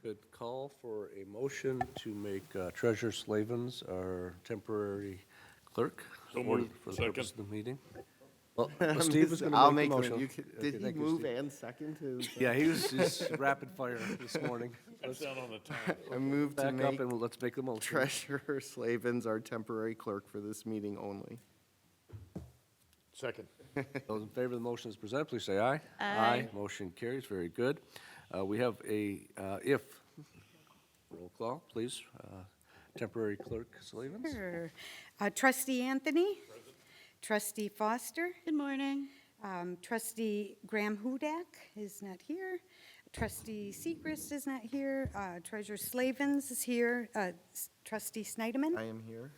Could call for a motion to make Treasurer Slavens our temporary clerk So for moved. the Second. purpose of the meeting. Well, Steve was going I'll to make make the the, motion. did Okay, he thank you, move Steve. and second to? Yeah, he's rapid fire this morning. Cuts down on the time. I move to Back up make and let's make the motion. Treasurer Slavens our temporary clerk for this meeting only. Second. Those in favor of the motion as presented, please say aye. Aye. Motion carries, very good. We have a, roll call, please. Temporary clerk Slavens. Sure. Trustee Anthony? Trustee Foster? Good morning. Trustee Graham Hudak is not here. Trustee Segrist is not here. Treasurer Slavens is here. Trustee Snyderman? I am here.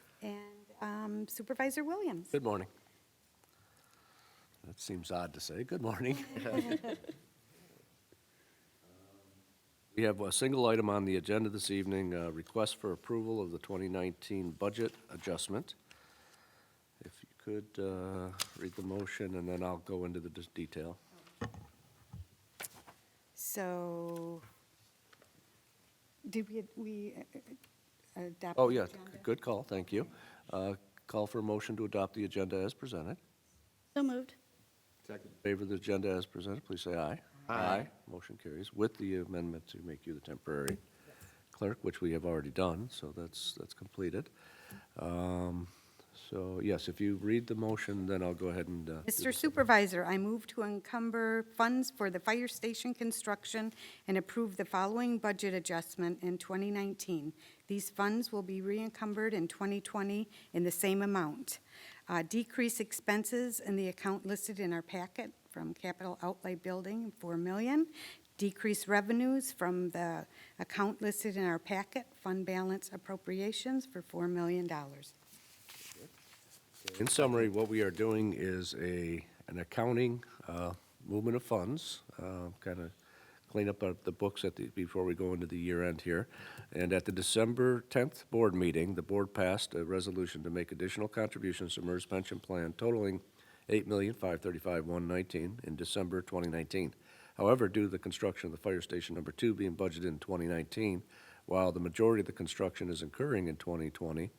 And Supervisor Williams. Good morning. That seems odd to say. Good morning. We have a single item on the agenda this evening, request for approval of the 2019 budget adjustment. If you could read the motion, and then I'll go into the detail. So, did we adopt? Oh, the yeah, agenda? good call, thank you. Call for a motion to adopt the agenda as presented. So moved. Second. Favor of the agenda as presented, please say aye. Aye. Motion carries with the amendment to make you the temporary clerk, which we have already done, so that's completed. So, yes, if you read the motion, then I'll go ahead and. do Mr. the- Supervisor, I move to encumber funds for the fire station construction and approve the following budget adjustment in 2019. These funds will be re-encumbered in 2020 in the same amount. Decrease expenses in the account listed in our packet from capital outlay building, $4 million. Decrease revenues from the account listed in our packet, fund balance appropriations for $4 million. In summary, what we are doing is an accounting movement of funds, kind of clean up the books before we go into the year end here. And at the December 10th board meeting, the board passed a resolution to make additional contributions to MERS pension plan totaling $8,535,119 in December 2019. However, due to the construction of the fire station number 2 being budgeted in 2019, while the majority of the construction is incurring in 2020,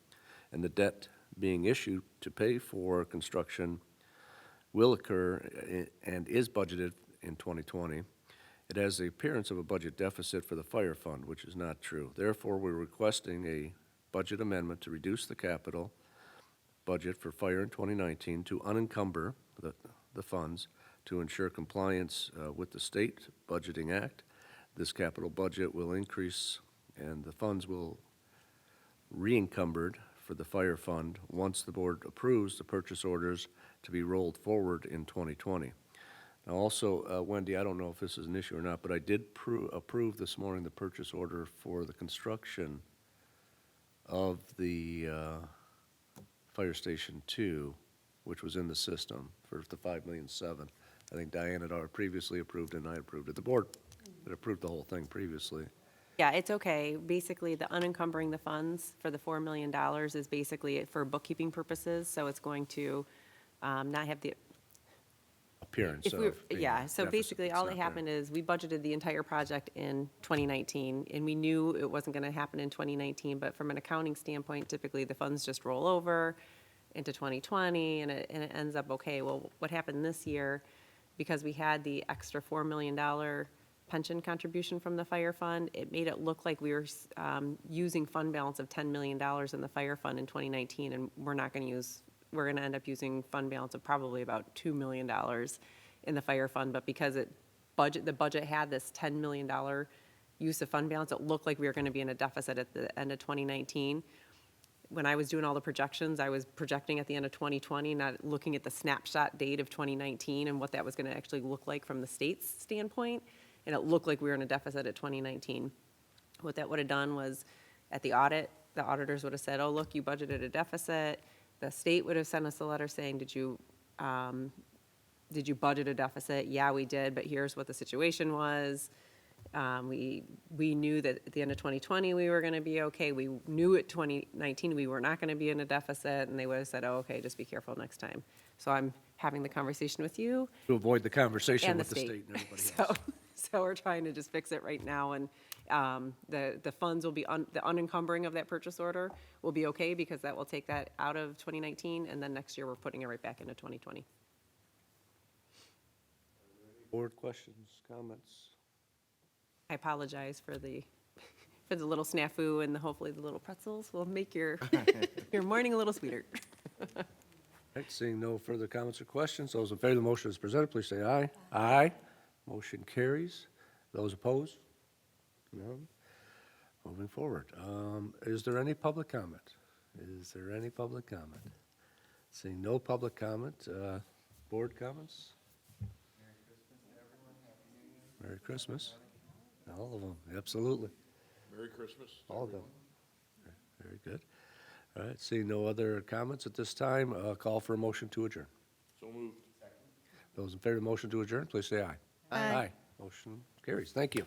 and the debt being issued to pay for construction will occur and is budgeted in 2020, it has the appearance of a budget deficit for the fire fund, which is not true. Therefore, we're requesting a budget amendment to reduce the capital budget for fire in 2019 to unencumber the funds to ensure compliance with the State Budgeting Act. This capital budget will increase and the funds will re-encumbered for the fire fund once the board approves the purchase orders to be rolled forward in 2020. Now also, Wendy, I don't know if this is an issue or not, but I did approve this morning the purchase order for the construction of the Fire Station 2, which was in the system for the $5.7 million. I think Diane had already previously approved it, and I approved it. The board had approved the whole thing previously. Yeah, it's okay. Basically, the unencumbering the funds for the $4 million is basically for bookkeeping purposes, so it's going to not have the, Appearance if of we, being yeah, a so deficit basically, that's all not that there. happened is we budgeted the entire project in 2019, and we knew it wasn't going to happen in 2019, but from an accounting standpoint, typically the funds just roll over into 2020, and it ends up okay. Well, what happened this year, because we had the extra $4 million pension contribution from the fire fund, it made it look like we were using fund balance of $10 million in the fire fund in 2019, and we're going to end up using fund balance of probably about $2 million in the fire fund, but because the budget had this $10 million use of fund balance, it looked like we were going to be in a deficit at the end of 2019. When I was doing all the projections, I was projecting at the end of 2020, not looking at the snapshot date of 2019 and what that was going to actually look like from the state's standpoint, and it looked like we were in a deficit at 2019. What that would have done was, at the audit, the auditors would have said, oh, look, you budgeted a deficit. The state would have sent us a letter saying, did you budget a deficit? Yeah, we did, but here's what the situation was. We knew that at the end of 2020 we were going to be okay. We knew at 2019 we were not going to be in a deficit, and they would have said, oh, okay, just be careful next time. So I'm having the conversation with you To avoid the conversation and the with the state. state and everybody So, else. So we're trying to just fix it right now, and the funds will be, the unencumbering of that purchase order will be okay, because that will take that out of 2019, and then next year, we're putting it right back into 2020. Board questions, comments? I apologize for the little snafu, and hopefully the little pretzels will make your morning a little sweeter. All right, seeing no further comments or questions, those in favor of the motion as presented, please say aye. Aye. Motion carries. Those opposed? None. Moving forward. Is there any public comment? Is there any public comment? Seeing no public comment, board comments? Merry Christmas. All of them, absolutely. Merry Christmas. All of them. Very good. All right, seeing no other comments at this time, call for a motion to adjourn. So moved. Those in favor of the motion to adjourn, please say aye. Aye. Motion carries. Thank you.